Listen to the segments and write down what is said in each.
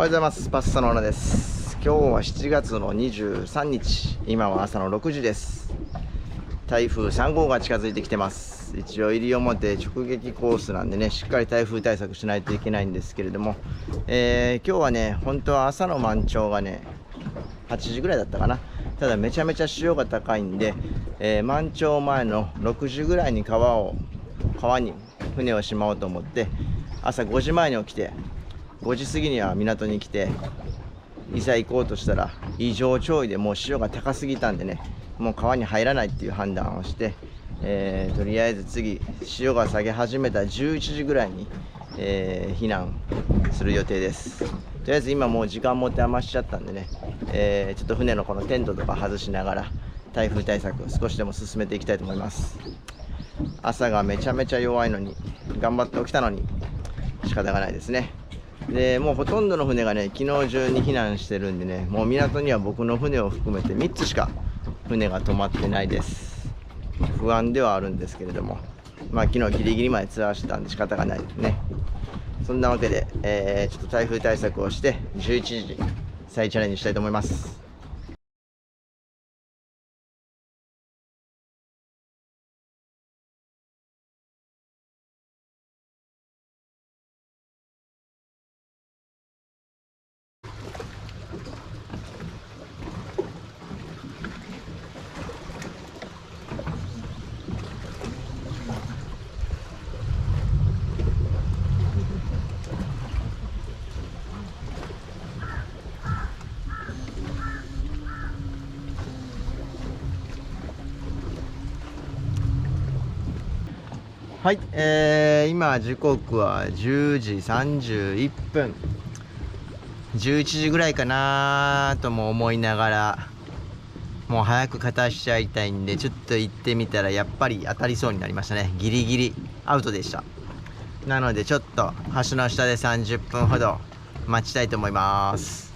おはようございます。パッサのオナです。今日は7月の23日、今は朝の6時です。台風3号が近づいてきてます。一応西表直撃コースなんでね、しっかり台風対策しないといけないんですけれども、今日はね、本当は朝の満潮がね、8時ぐらいだったかな。ただめちゃめちゃ潮が高いんで、満潮前の6時ぐらいに川に船をしまおうと思って、朝5時前に起きて、5時過ぎには港に来て、いざ行こうとしたら異常潮位でもう潮が高すぎたんでね、もう川に入らないっていう判断をして、とりあえず次潮が下げ始めた11時ぐらいに、避難する予定です。とりあえず今もう時間持て余しちゃったんでね、ちょっと船のこのテントとか外しながら台風対策を少しでも進めていきたいと思います。朝がめちゃめちゃ弱いのに頑張って起きたのに仕方がないですね。でもうほとんどの船がね、昨日中に避難してるんでね、もう港には僕の船を含めて3つしか船が止まってないです。不安ではあるんですけれども、昨日ギリギリまでツアーしてたんで仕方がないですね。そんなわけで、ちょっと台風対策をして11時に再チャレンジしたいと思います。はい、今時刻は10時31分、11時ぐらいかなとも思いながら、もう早く片しちゃいたいんでちょっと行ってみたらやっぱり当たりそうになりましたね。ギリギリアウトでした。なのでちょっと橋の下で30分ほど待ちたいと思います。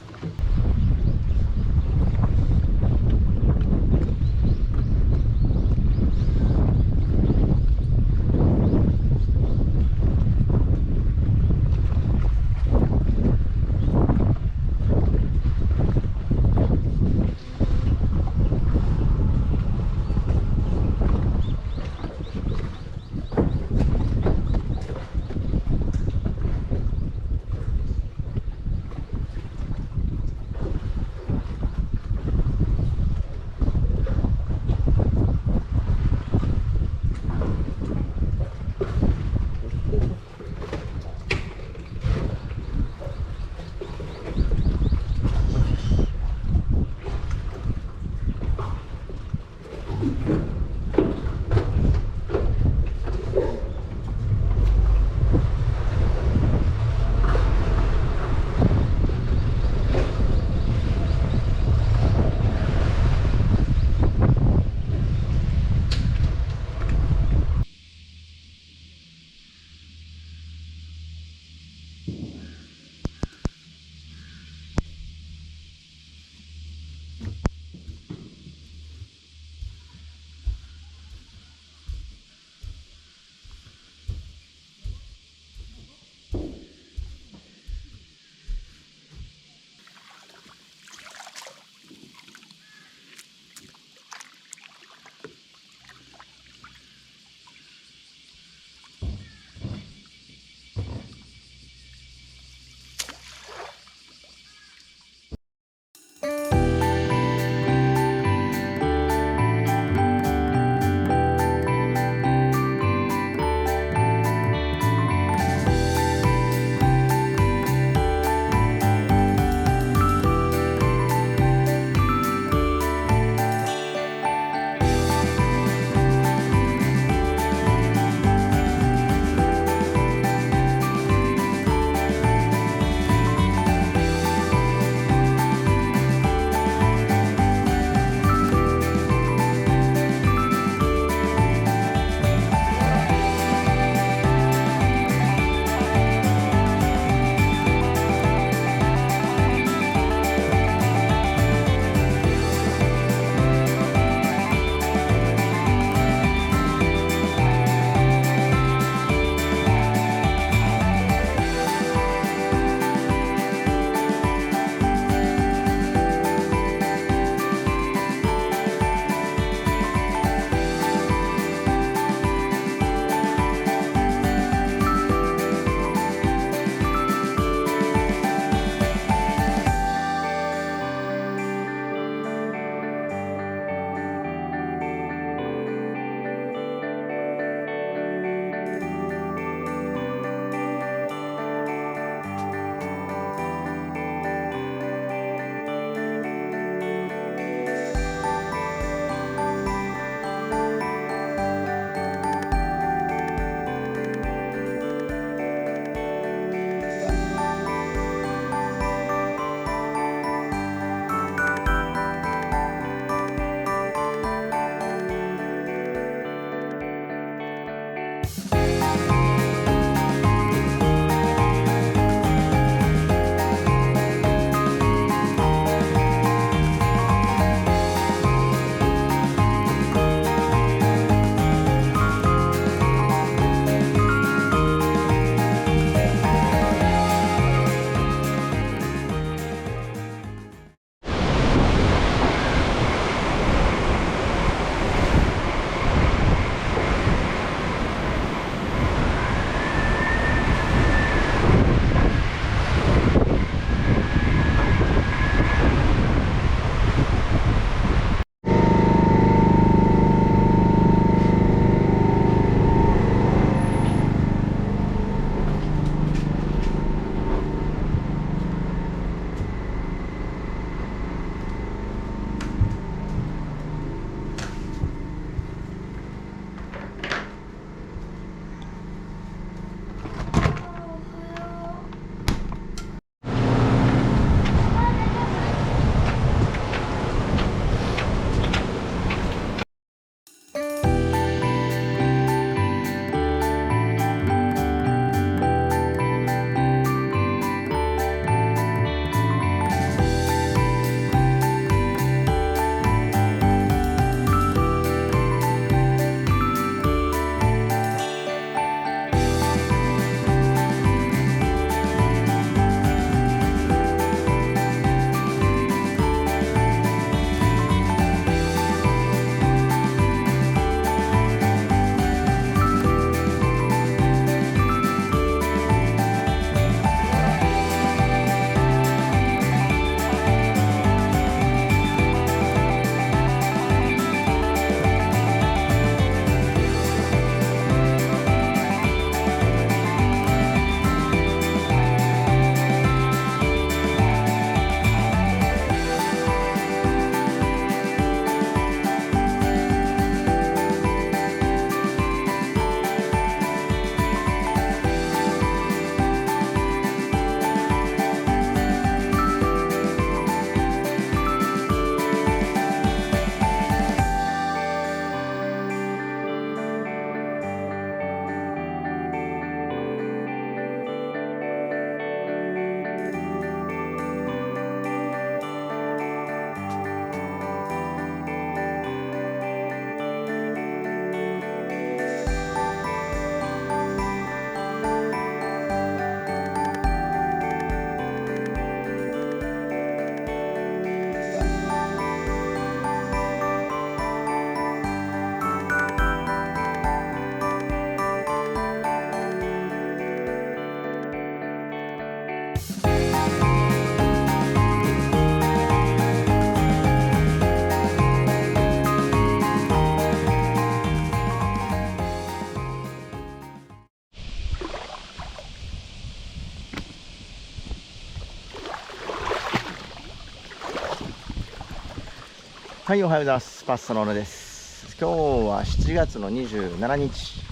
はい、おはようございます。パッソの小野です。今日は7月の27日、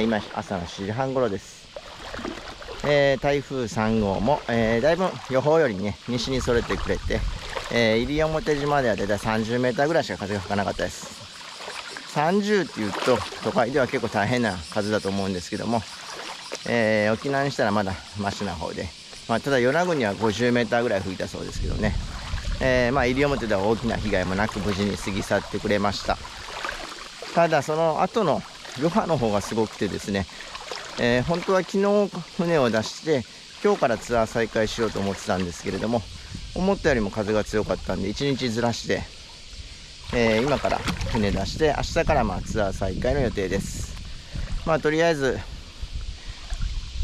今朝の7時半頃です。台風3号も、だいぶ予報よりね西にそれてくれて、西表島ではだいたい30メーターぐらいしか風が吹かなかったです。30っていうと都会では結構大変な風だと思うんですけども、沖縄にしたらまだマシな方で、ただ与那国は50メーターぐらい吹いたそうですけどね。西表では大きな被害もなく無事に過ぎ去ってくれました。ただその後の余波の方がすごくてですね、本当は昨日船を出して今日からツアー再開しようと思ってたんですけれども、思ったよりも風が強かったんで1日ずらして、今から船出して明日からツアー再開の予定です。とりあえず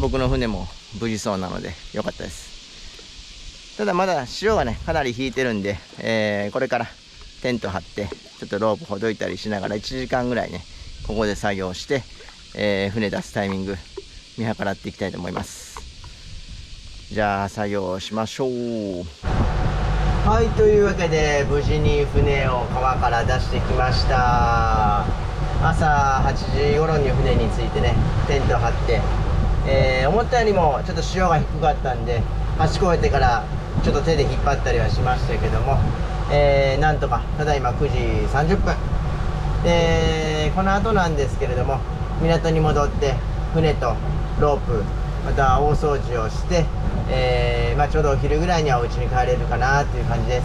僕の船も無事そうなので良かったです。ただまだ潮がねかなり引いてるんで、これからテント張ってちょっとロープほどいたりしながら1時間ぐらいねここで作業して、船出すタイミング見計らっていきたいと思います。じゃあ作業しましょう。はい、というわけで無事に船を川から出してきました。朝8時頃に船に着いてねテント張って、思ったよりもちょっと潮が低かったんで橋越えてからちょっと手で引っ張ったりはしましたけども、なんとかただいま9時30分で、この後なんですけれども港に戻って船とロープまた大掃除をして、ちょうどお昼ぐらいにはお家に帰れるかなという感じです。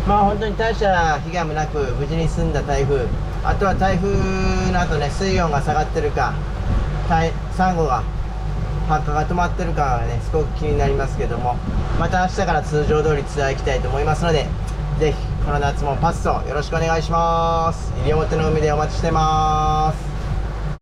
本当に大した被害もなく無事に済んだ台風、あとは台風の後ね水温が下がってるかサンゴが発火が止まってるかがねすごく気になりますけども、また明日から通常通りツアー行きたいと思いますので、ぜひこの夏もパッソよろしくお願いします。西表の海でお待ちしてます。